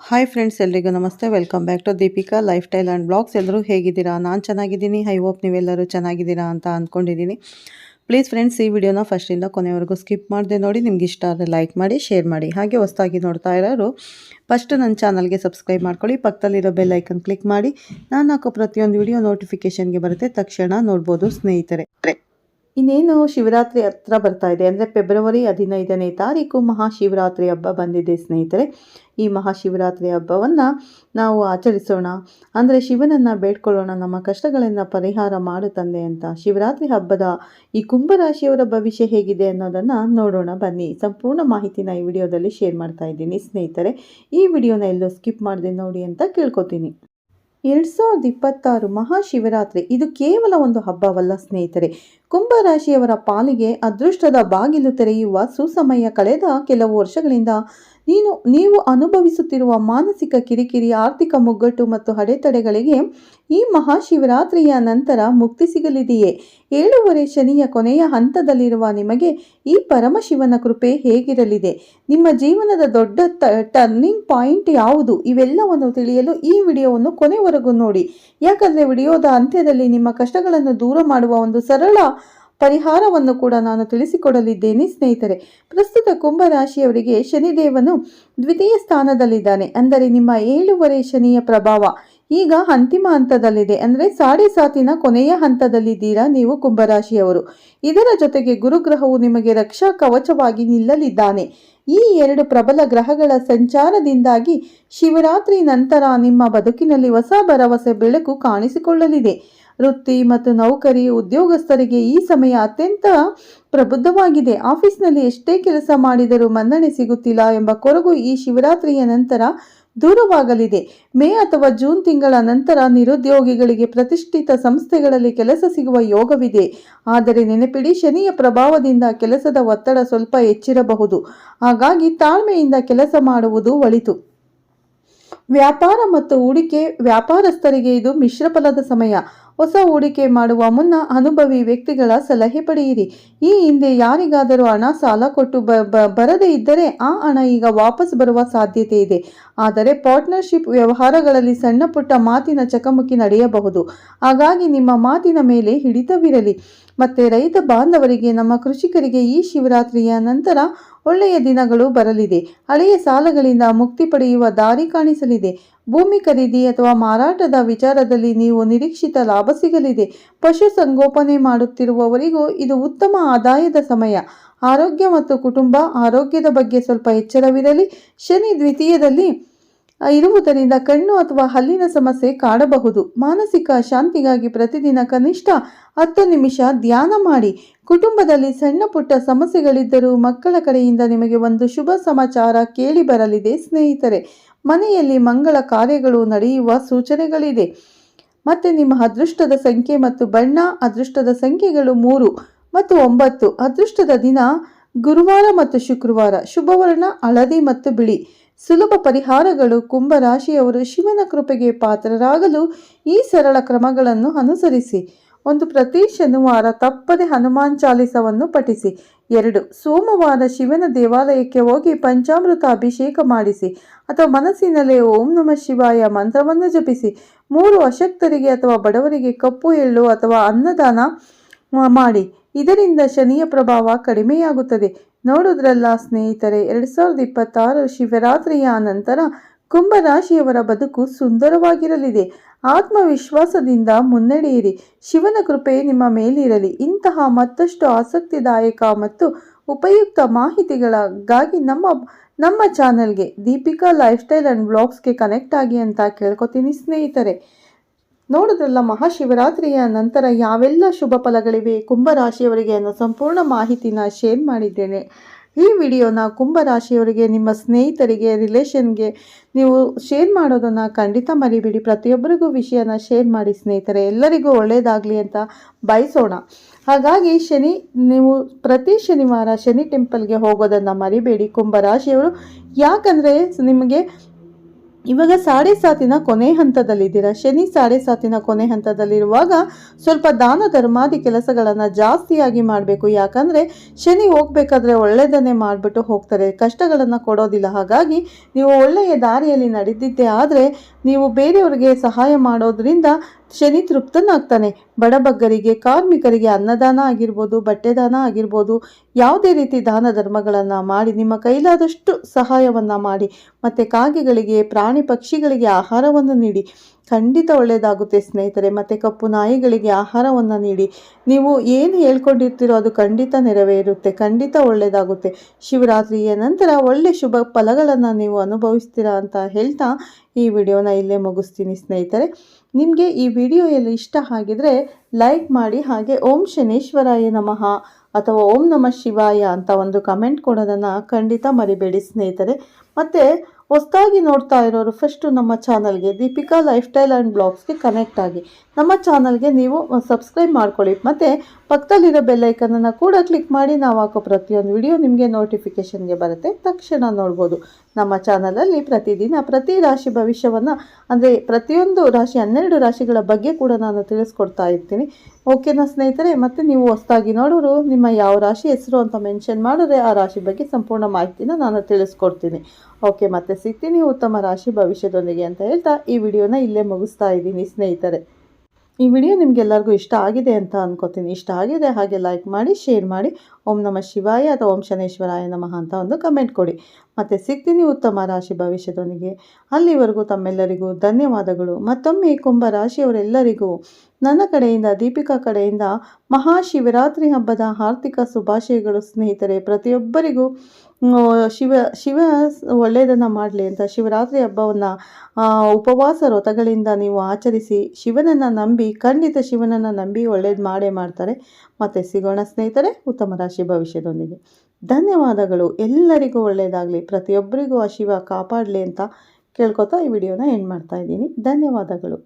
Hi friends, ಎಲ್ರಿಗೂ ನಮಸ್ತೆ. Welcome back to Deepika lifestyle and blogs. ಎಲ್ಲರೂ ಹೇಗಿದ್ದೀರಾ? ನಾನು ಚೆನ್ನಾಗಿದ್ದೀನಿ. ಐ ಹೋಪ್ ನೀವೆಲ್ಲರೂ ಚೆನ್ನಾಗಿದ್ದೀರಾ ಅಂತ ಅಂದ್ಕೊಂಡಿದ್ದೀನಿ. ಪ್ಲೀಸ್ ಫ್ರೆಂಡ್ಸ್, ಈ ವಿಡಿಯೋನ ಫಸ್ಟಿಂದ ಕೊನೆವರೆಗೂ ಸ್ಕಿಪ್ ಮಾಡದೆ ನೋಡಿ. ನಿಮ್ಗೆ ಇಷ್ಟ ಆದರೆ ಲೈಕ್ ಮಾಡಿ, ಶೇರ್ ಮಾಡಿ. ಹಾಗೆ ಹೊಸದಾಗಿ ನೋಡ್ತಾ ಇರೋರು ಫಸ್ಟ್ ನನ್ನ ಚಾನಲ್ಗೆ ಸಬ್ಸ್ಕ್ರೈಬ್ ಮಾಡ್ಕೊಳ್ಳಿ. ಪಕ್ಕದಲ್ಲಿರೋ ಬೆಲ್ ಐಕನ್ ಕ್ಲಿಕ್ ಮಾಡಿ. ನಾನು ಹಾಕೋ ಪ್ರತಿಯೊಂದು ವಿಡಿಯೋ ನೋಟಿಫಿಕೇಷನ್ಗೆ ಬರುತ್ತೆ, ತಕ್ಷಣ ನೋಡ್ಬೋದು ಸ್ನೇಹಿತರೆ. ಇನ್ನೇನು ಶಿವರಾತ್ರಿ ಹತ್ರ ಬರ್ತಾ ಇದೆ, ಅಂದರೆ ಫೆಬ್ರವರಿ 15ನೇ ತಾರೀಕು ಮಹಾಶಿವರಾತ್ರಿ ಹಬ್ಬ ಬಂದಿದೆ ಸ್ನೇಹಿತರೆ. ಈ ಮಹಾಶಿವರಾತ್ರಿ ಹಬ್ಬವನ್ನು ನಾವು ಆಚರಿಸೋಣ, ಅಂದರೆ ಶಿವನನ್ನು ಬೇಡ್ಕೊಳ್ಳೋಣ, ನಮ್ಮ ಕಷ್ಟಗಳನ್ನು ಪರಿಹಾರ ಮಾಡು ತಂದೆ ಅಂತ. ಶಿವರಾತ್ರಿ ಹಬ್ಬದ ಈ ಕುಂಭರಾಶಿಯವರ ಭವಿಷ್ಯ ಹೇಗಿದೆ ಅನ್ನೋದನ್ನು ನೋಡೋಣ ಬನ್ನಿ. ಸಂಪೂರ್ಣ ಮಾಹಿತಿನ ಈ ವಿಡಿಯೋದಲ್ಲಿ ಶೇರ್ ಮಾಡ್ತಾ ಇದ್ದೀನಿ ಸ್ನೇಹಿತರೆ. ಈ ವಿಡಿಯೋನ ಎಲ್ಲೋ ಸ್ಕಿಪ್ ಮಾಡದೆ ನೋಡಿ ಅಂತ ಕೇಳ್ಕೊತೀನಿ. 2026 ಮಹಾಶಿವರಾತ್ರಿ ಇದು ಕೇವಲ ಒಂದು ಹಬ್ಬವಲ್ಲ ಸ್ನೇಹಿತರೆ. ಕುಂಭರಾಶಿಯವರ ಪಾಲಿಗೆ ಅದೃಷ್ಟದ ಬಾಗಿಲು ತೆರೆಯುವ ಸುಸಮಯ. ಕಳೆದ ಕೆಲವು ವರ್ಷಗಳಿಂದ ನೀವು ಅನುಭವಿಸುತ್ತಿರುವ ಮಾನಸಿಕ ಕಿರಿಕಿರಿ, ಆರ್ಥಿಕ ಮುಗ್ಗಟ್ಟು ಮತ್ತು ಅಡೆತಡೆಗಳಿಗೆ ಈ ಮಹಾಶಿವರಾತ್ರಿಯ ನಂತರ ಮುಕ್ತಿ ಸಿಗಲಿದೆಯೇ? 7 ಶನಿಯ ಕೊನೆಯ ಹಂತದಲ್ಲಿರುವ ನಿಮಗೆ ಈ ಪರಮಶಿವನ ಕೃಪೆ ಹೇಗಿರಲಿದೆ? ನಿಮ್ಮ ಜೀವನದ ದೊಡ್ಡ ಟರ್ನಿಂಗ್ ಪಾಯಿಂಟ್ ಯಾವುದು? ಇವೆಲ್ಲವನ್ನು ತಿಳಿಯಲು ಈ ವಿಡಿಯೋವನ್ನು ಕೊನೆವರೆಗೂ ನೋಡಿ. ಯಾಕಂದರೆ ವಿಡಿಯೋದ ಅಂತ್ಯದಲ್ಲಿ ನಿಮ್ಮ ಕಷ್ಟಗಳನ್ನು ದೂರ ಮಾಡುವ ಒಂದು ಸರಳ ಪರಿಹಾರವನ್ನು ಕೂಡ ನಾನು ತಿಳಿಸಿಕೊಡಲಿದ್ದೇನೆ ಸ್ನೇಹಿತರೆ. ಪ್ರಸ್ತುತ ಕುಂಭರಾಶಿಯವರಿಗೆ ಶನಿದೇವನು ದ್ವಿತೀಯ ಸ್ಥಾನದಲ್ಲಿದ್ದಾನೆ. ಅಂದರೆ ನಿಮ್ಮ 7 ಶನಿಯ ಪ್ರಭಾವ ಈಗ ಅಂತಿಮ ಹಂತದಲ್ಲಿದೆ, ಅಂದರೆ 7.5 ಕೊನೆಯ ಹಂತದಲ್ಲಿದ್ದೀರಾ ನೀವು ಕುಂಭರಾಶಿಯವರು. ಇದರ ಜೊತೆಗೆ ಗುರುಗ್ರಹವು ನಿಮಗೆ ರಕ್ಷಾ ಕವಚವಾಗಿ ನಿಲ್ಲಲಿದ್ದಾನೆ. ಈ 2 ಪ್ರಬಲ ಗ್ರಹಗಳ ಸಂಚಾರದಿಂದಾಗಿ ಶಿವರಾತ್ರಿ ನಂತರ ನಿಮ್ಮ ಬದುಕಿನಲ್ಲಿ ಹೊಸ ಭರವಸೆ ಬೆಳಕು ಕಾಣಿಸಿಕೊಳ್ಳಲಿದೆ. ವೃತ್ತಿ ಮತ್ತು ನೌಕರಿ ಉದ್ಯೋಗಸ್ಥರಿಗೆ ಈ ಸಮಯ ಅತ್ಯಂತ ಪ್ರಬುದ್ಧವಾಗಿದೆ. ಆಫೀಸ್ನಲ್ಲಿ ಎಷ್ಟೇ ಕೆಲಸ ಮಾಡಿದರೂ ಮನ್ನಣೆ ಸಿಗುತ್ತಿಲ್ಲ ಎಂಬ ಕೊರಗು ಈ ಶಿವರಾತ್ರಿಯ ನಂತರ ದೂರವಾಗಲಿದೆ. ಮೇ ಅಥವಾ ಜೂನ್ ತಿಂಗಳ ನಂತರ ನಿರುದ್ಯೋಗಿಗಳಿಗೆ ಪ್ರತಿಷ್ಠಿತ ಸಂಸ್ಥೆಗಳಲ್ಲಿ ಕೆಲಸ ಸಿಗುವ ಯೋಗವಿದೆ. ಆದರೆ ನೆನಪಿಡಿ, ಶನಿಯ ಪ್ರಭಾವದಿಂದ ಕೆಲಸದ ಒತ್ತಡ ಸ್ವಲ್ಪ ಹೆಚ್ಚಿರಬಹುದು. ಹಾಗಾಗಿ ತಾಳ್ಮೆಯಿಂದ ಕೆಲಸ ಮಾಡುವುದು ಒಳಿತು. ವ್ಯಾಪಾರ ಮತ್ತು ಹೂಡಿಕೆ ವ್ಯಾಪಾರಸ್ಥರಿಗೆ ಇದು ಮಿಶ್ರ ಫಲದ ಸಮಯ. ಹೊಸ ಹೂಡಿಕೆ ಮಾಡುವ ಮುನ್ನ ಅನುಭವಿ ವ್ಯಕ್ತಿಗಳ ಸಲಹೆ ಪಡೆಯಿರಿ. ಈ ಹಿಂದೆ ಯಾರಿಗಾದರೂ ಹಣ ಸಾಲ ಕೊಟ್ಟು ಬರದೇ ಇದ್ದರೆ ಆ ಹಣ ಈಗ ವಾಪಸ್ ಬರುವ ಸಾಧ್ಯತೆ ಇದೆ. ಆದರೆ ಪಾರ್ಟ್ನರ್ಶಿಪ್ ವ್ಯವಹಾರಗಳಲ್ಲಿ ಸಣ್ಣ ಪುಟ್ಟ ಮಾತಿನ ಚಕಮಕಿ ನಡೆಯಬಹುದು. ಹಾಗಾಗಿ ನಿಮ್ಮ ಮಾತಿನ ಮೇಲೆ ಹಿಡಿತವಿರಲಿ. ಮತ್ತೆ ರೈತ ಬಾಂಧವರಿಗೆ, ನಮ್ಮ ಕೃಷಿಕರಿಗೆ ಈ ಶಿವರಾತ್ರಿಯ ನಂತರ ಒಳ್ಳೆಯ ದಿನಗಳು ಬರಲಿದೆ. ಹಳೆಯ ಸಾಲಗಳಿಂದ ಮುಕ್ತಿ ಪಡೆಯುವ ದಾರಿ ಕಾಣಿಸಲಿದೆ. ಭೂಮಿ ಖರೀದಿ ಅಥವಾ ಮಾರಾಟದ ವಿಚಾರದಲ್ಲಿ ನೀವು ನಿರೀಕ್ಷಿತ ಲಾಭ ಸಿಗಲಿದೆ. ಪಶು ಸಂಗೋಪನೆ ಮಾಡುತ್ತಿರುವವರಿಗೂ ಇದು ಉತ್ತಮ ಆದಾಯದ ಸಮಯ. ಆರೋಗ್ಯ ಮತ್ತು ಕುಟುಂಬ ಆರೋಗ್ಯದ ಬಗ್ಗೆ ಸ್ವಲ್ಪ ಎಚ್ಚರವಿರಲಿ. ಶನಿ ದ್ವಿತೀಯದಲ್ಲಿ ಇರುವುದರಿಂದ ಕಣ್ಣು ಅಥವಾ ಹಲ್ಲಿನ ಸಮಸ್ಯೆ ಕಾಡಬಹುದು. ಮಾನಸಿಕ ಶಾಂತಿಗಾಗಿ ಪ್ರತಿದಿನ ಕನಿಷ್ಠ 10 ನಿಮಿಷ ಧ್ಯಾನ ಮಾಡಿ. ಕುಟುಂಬದಲ್ಲಿ ಸಣ್ಣ ಪುಟ್ಟ ಸಮಸ್ಯೆಗಳಿದ್ದರೂ ಮಕ್ಕಳ ಕಡೆಯಿಂದ ನಿಮಗೆ ಒಂದು ಶುಭ ಸಮಾಚಾರ ಕೇಳಿ ಬರಲಿದೆ ಸ್ನೇಹಿತರೆ. ಮನೆಯಲ್ಲಿ ಮಂಗಳ ಕಾರ್ಯಗಳು ನಡೆಯುವ ಸೂಚನೆಗಳಿದೆ. ಮತ್ತೆ ನಿಮ್ಮ ಅದೃಷ್ಟದ ಸಂಖ್ಯೆ ಮತ್ತು ಬಣ್ಣ. ಅದೃಷ್ಟದ ಸಂಖ್ಯೆಗಳು 3 ಮತ್ತು 9. ಅದೃಷ್ಟದ ದಿನ ಗುರುವಾರ ಮತ್ತು ಶುಕ್ರವಾರ. ಶುಭವರ್ಣ ಹಳದಿ ಮತ್ತು ಬಿಳಿ. ಸುಲಭ ಪರಿಹಾರಗಳು. ಕುಂಭರಾಶಿಯವರು ಶಿವನ ಕೃಪೆಗೆ ಪಾತ್ರರಾಗಲು ಈ ಸರಳ ಕ್ರಮಗಳನ್ನು ಅನುಸರಿಸಿ. 1. ಪ್ರತಿ ಶನಿವಾರ ತಪ್ಪದೆ ಹನುಮಾನ್ ಚಾಲಿಸವನ್ನು ಪಠಿಸಿ. 2. ಸೋಮವಾರ ಶಿವನ ದೇವಾಲಯಕ್ಕೆ ಹೋಗಿ ಪಂಚಾಮೃತ ಅಭಿಷೇಕ ಮಾಡಿಸಿ ಅಥವಾ ಮನಸ್ಸಿನಲ್ಲೇ ಓಂ ನಮಃ ಶಿವಾಯ ಮಂತ್ರವನ್ನು ಜಪಿಸಿ. 3. ಅಶಕ್ತರಿಗೆ ಅಥವಾ ಬಡವರಿಗೆ ಕಪ್ಪು ಎಳ್ಳು ಅಥವಾ ಅನ್ನದಾನ ಮಾಡಿ. ಇದರಿಂದ ಶನಿಯ ಪ್ರಭಾವ ಕಡಿಮೆಯಾಗುತ್ತದೆ. ನೋಡುದ್ರಲ್ಲ ಸ್ನೇಹಿತರೆ, 2026 ಶಿವರಾತ್ರಿಯ ನಂತರ ಕುಂಭರಾಶಿಯವರ ಬದುಕು ಸುಂದರವಾಗಿರಲಿದೆ. ಆತ್ಮವಿಶ್ವಾಸದಿಂದ ಮುನ್ನಡೆಯಿರಿ. ಶಿವನ ಕೃಪೆ ನಿಮ್ಮ ಮೇಲಿರಲಿ. ಇಂತಹ ಮತ್ತಷ್ಟು ಆಸಕ್ತಿದಾಯಕ ಮತ್ತು ಉಪಯುಕ್ತ ಮಾಹಿತಿಗಳಿಗಾಗಿ ನಮ್ಮ ಚಾನಲ್ಗೆ ದೀಪಿಕಾ ಲೈಫ್ ಸ್ಟೈಲ್ ಆ್ಯಂಡ್ ಬ್ಲಾಗ್ಸ್ಗೆ ಕನೆಕ್ಟ್ ಆಗಿ ಅಂತ ಕೇಳ್ಕೊತೀನಿ ಸ್ನೇಹಿತರೆ. ನೋಡಿದ್ರಲ್ಲ, ಮಹಾಶಿವರಾತ್ರಿಯ ನಂತರ ಯಾವೆಲ್ಲ ಶುಭ ಫಲಗಳಿವೆ ಕುಂಭರಾಶಿಯವರಿಗೆ ಅನ್ನೋ ಸಂಪೂರ್ಣ ಮಾಹಿತಿನ ಶೇರ್ ಮಾಡಿದ್ದೇನೆ. ಈ ವಿಡಿಯೋನ ಕುಂಭರಾಶಿಯವರಿಗೆ, ನಿಮ್ಮ ಸ್ನೇಹಿತರಿಗೆ, ರಿಲೇಷನ್ಗೆ ನೀವು ಶೇರ್ ಮಾಡೋದನ್ನು ಖಂಡಿತ ಮರಿಬೇಡಿ. ಪ್ರತಿಯೊಬ್ಬರಿಗೂ ವಿಷಯನ ಶೇರ್ ಮಾಡಿ ಸ್ನೇಹಿತರೆ. ಎಲ್ಲರಿಗೂ ಒಳ್ಳೆಯದಾಗಲಿ ಅಂತ ಬಯಸೋಣ. ಹಾಗಾಗಿ ನೀವು ಪ್ರತಿ ಶನಿವಾರ ಶನಿ ಟೆಂಪಲ್ಗೆ ಹೋಗೋದನ್ನು ಮರಿಬೇಡಿ ಕುಂಭರಾಶಿಯವರು. ಯಾಕಂದರೆ ನಿಮಗೆ ಇವಾಗ ಸಾಡೆ ಸಾತಿನ ಕೊನೆ ಹಂತದಲ್ಲಿದ್ದೀರಾ. ಶನಿ ಸಾಡೆ ಸಾತಿನ ಕೊನೆ ಹಂತದಲ್ಲಿರುವಾಗ ಸ್ವಲ್ಪ ದಾನ ಧರ್ಮಾದಿ ಕೆಲಸಗಳನ್ನು ಜಾಸ್ತಿಯಾಗಿ ಮಾಡಬೇಕು. ಯಾಕಂದರೆ ಶನಿ ಹೋಗ್ಬೇಕಾದ್ರೆ ಒಳ್ಳೆಯದನ್ನೇ ಮಾಡಿಬಿಟ್ಟು ಹೋಗ್ತಾರೆ, ಕಷ್ಟಗಳನ್ನು ಕೊಡೋದಿಲ್ಲ. ಹಾಗಾಗಿ ನೀವು ಒಳ್ಳೆಯ ದಾರಿಯಲ್ಲಿ ನಡೆದಿದ್ದೇ ಆದರೆ ನೀವು ಬೇರೆಯವರಿಗೆ ಸಹಾಯ ಮಾಡೋದ್ರಿಂದ ಶನಿ ತೃಪ್ತನಾಗ್ತಾನೆ. ಬಡಬಗ್ಗರಿಗೆ, ಕಾರ್ಮಿಕರಿಗೆ ಅನ್ನದಾನ ಆಗಿರ್ಬೋದು, ಬಟ್ಟೆ ದಾನ ಆಗಿರ್ಬೋದು, ಯಾವುದೇ ರೀತಿ ದಾನ ಧರ್ಮಗಳನ್ನು ಮಾಡಿ ನಿಮ್ಮ ಕೈಲಾದಷ್ಟು ಸಹಾಯವನ್ನು ಮಾಡಿ. ಮತ್ತು ಕಾಗೆಗಳಿಗೆ, ಪ್ರಾಣಿ ಪಕ್ಷಿಗಳಿಗೆ ಆಹಾರವನ್ನು ನೀಡಿ. ಖಂಡಿತ ಒಳ್ಳೆಯದಾಗುತ್ತೆ ಸ್ನೇಹಿತರೆ. ಮತ್ತು ಕಪ್ಪು ನಾಯಿಗಳಿಗೆ ಆಹಾರವನ್ನು ನೀಡಿ. ನೀವು ಏನು ಹೇಳ್ಕೊಂಡಿರ್ತೀರೋ ಅದು ಖಂಡಿತ ನೆರವೇರುತ್ತೆ, ಖಂಡಿತ ಒಳ್ಳೆಯದಾಗುತ್ತೆ. ಶಿವರಾತ್ರಿಯ ನಂತರ ಒಳ್ಳೆ ಶುಭ ಫಲಗಳನ್ನು ನೀವು ಅನುಭವಿಸ್ತೀರಾ ಅಂತ ಹೇಳ್ತಾ ಈ ವಿಡಿಯೋನ ಇಲ್ಲೇ ಮುಗಿಸ್ತೀನಿ ಸ್ನೇಹಿತರೆ. ನಿಮಗೆ ಈ ವಿಡಿಯೋ ಎಲ್ಲ ಇಷ್ಟ ಆಗಿದ್ರೆ ಲೈಕ್ ಮಾಡಿ, ಹಾಗೆ ಓಂ ಶನೇಶ್ವರಾಯ ನಮಃ ಅಥವಾ ಓಂ ನಮಃ ಶಿವಾಯ ಅಂತ ಒಂದು ಕಮೆಂಟ್ ಕೊಡೋದನ್ನು ಖಂಡಿತ ಮರಿಬೇಡಿ ಸ್ನೇಹಿತರೆ. ಮತ್ತು ಹೊಸದಾಗಿ ನೋಡ್ತಾ ಇರೋರು ಫಸ್ಟು ನಮ್ಮ ಚಾನಲ್ಗೆ ದೀಪಿಕಾ ಲೈಫ್ ಸ್ಟೈಲ್ ಆ್ಯಂಡ್ ಬ್ಲಾಗ್ಸ್ಗೆ ಕನೆಕ್ಟ್ ಆಗಿ ನಮ್ಮ ಚಾನಲ್ಗೆ ನೀವು ಸಬ್ಸ್ಕ್ರೈಬ್ ಮಾಡ್ಕೊಳ್ಳಿ. ಮತ್ತು ಪಕ್ಕದಲ್ಲಿರೋ ಬೆಲ್ಲೈಕನನ್ನು ಕೂಡ ಕ್ಲಿಕ್ ಮಾಡಿ. ನಾವು ಹಾಕೋ ಪ್ರತಿಯೊಂದು ವಿಡಿಯೋ ನಿಮಗೆ ನೋಟಿಫಿಕೇಷನ್ಗೆ ಬರುತ್ತೆ, ತಕ್ಷಣ ನೋಡ್ಬೋದು. ನಮ್ಮ ಚಾನಲಲ್ಲಿ ಪ್ರತಿದಿನ ಪ್ರತಿ ರಾಶಿ ಭವಿಷ್ಯವನ್ನು, ಅಂದರೆ ಪ್ರತಿಯೊಂದು ರಾಶಿ 12 ರಾಶಿಗಳ ಬಗ್ಗೆ ಕೂಡ ನಾನು ತಿಳಿಸ್ಕೊಡ್ತಾ ಇರ್ತೀನಿ. ಓಕೆನಾ ಸ್ನೇಹಿತರೆ? ಮತ್ತು ನೀವು ಹೊಸದಾಗಿ ನೋಡೋರು ನಿಮ್ಮ ಯಾವ ರಾಶಿ ಹೆಸರು ಅಂತ ಮೆನ್ಷನ್ ಮಾಡಿದ್ರೆ ಆ ರಾಶಿ ಬಗ್ಗೆ ಸಂಪೂರ್ಣ ಮಾಹಿತಿನ ನಾನು ತಿಳಿಸ್ಕೊಡ್ತೀನಿ. ಓಕೆ, ಮತ್ತೆ ಸಿಗ್ತೀನಿ ಉತ್ತಮ ರಾಶಿ ಭವಿಷ್ಯದೊಂದಿಗೆ ಅಂತ ಹೇಳ್ತಾ ಈ ವಿಡಿಯೋನ ಇಲ್ಲೇ ಮುಗಿಸ್ತಾ ಇದ್ದೀನಿ ಸ್ನೇಹಿತರೆ. ಈ ವಿಡಿಯೋ ನಿಮಗೆಲ್ಲರಿಗೂ ಇಷ್ಟ ಆಗಿದೆ ಅಂತ ಅನ್ಕೋತೀನಿ. ಇಷ್ಟ ಆಗಿದೆ ಹಾಗೆ ಲೈಕ್ ಮಾಡಿ, ಶೇರ್ ಮಾಡಿ. ಓಂ ನಮಃ ಶಿವಾಯ ಅಥವಾ ಓಂ ಶನೇಶ್ವರಾಯ ನಮಃ ಅಂತ ಒಂದು ಕಮೆಂಟ್ ಕೊಡಿ. ಮತ್ತು ಸಿಗ್ತೀನಿ ಉತ್ತಮ ರಾಶಿ ಭವಿಷ್ಯದೊಂದಿಗೆ. ಅಲ್ಲಿವರೆಗೂ ತಮ್ಮೆಲ್ಲರಿಗೂ ಧನ್ಯವಾದಗಳು. ಮತ್ತೊಮ್ಮೆ ಕುಂಭ ರಾಶಿಯವರೆಲ್ಲರಿಗೂ ನನ್ನ ಕಡೆಯಿಂದ, ದೀಪಿಕಾ ಕಡೆಯಿಂದ ಮಹಾಶಿವರಾತ್ರಿ ಹಬ್ಬದ ಆರ್ಥಿಕ ಶುಭಾಶಯಗಳು ಸ್ನೇಹಿತರೆ. ಪ್ರತಿಯೊಬ್ಬರಿಗೂ ಶಿವ ಒಳ್ಳೆಯದನ್ನು ಮಾಡಲಿ ಅಂತ ಶಿವರಾತ್ರಿ ಹಬ್ಬವನ್ನು ಉಪವಾಸ ವ್ರತಗಳಿಂದ ನೀವು ಆಚರಿಸಿ, ಶಿವನನ್ನು ನಂಬಿ, ಖಂಡಿತ ಶಿವನನ್ನು ನಂಬಿ ಒಳ್ಳೇದು ಮಾಡೇ ಮಾಡ್ತಾರೆ. ಮತ್ತೆ ಸಿಗೋಣ ಸ್ನೇಹಿತರೆ ಉತ್ತಮ ರಾಶಿ ಭವಿಷ್ಯದೊಂದಿಗೆ. ಧನ್ಯವಾದಗಳು. ಎಲ್ಲರಿಗೂ ಒಳ್ಳೆಯದಾಗಲಿ, ಪ್ರತಿಯೊಬ್ಬರಿಗೂ ಆ ಶಿವ ಕಾಪಾಡಲಿ ಅಂತ ಕೇಳ್ಕೊತಾ ಈ ವಿಡಿಯೋನ ಎಂಡ್ ಮಾಡ್ತಾ ಇದ್ದೀನಿ. ಧನ್ಯವಾದಗಳು.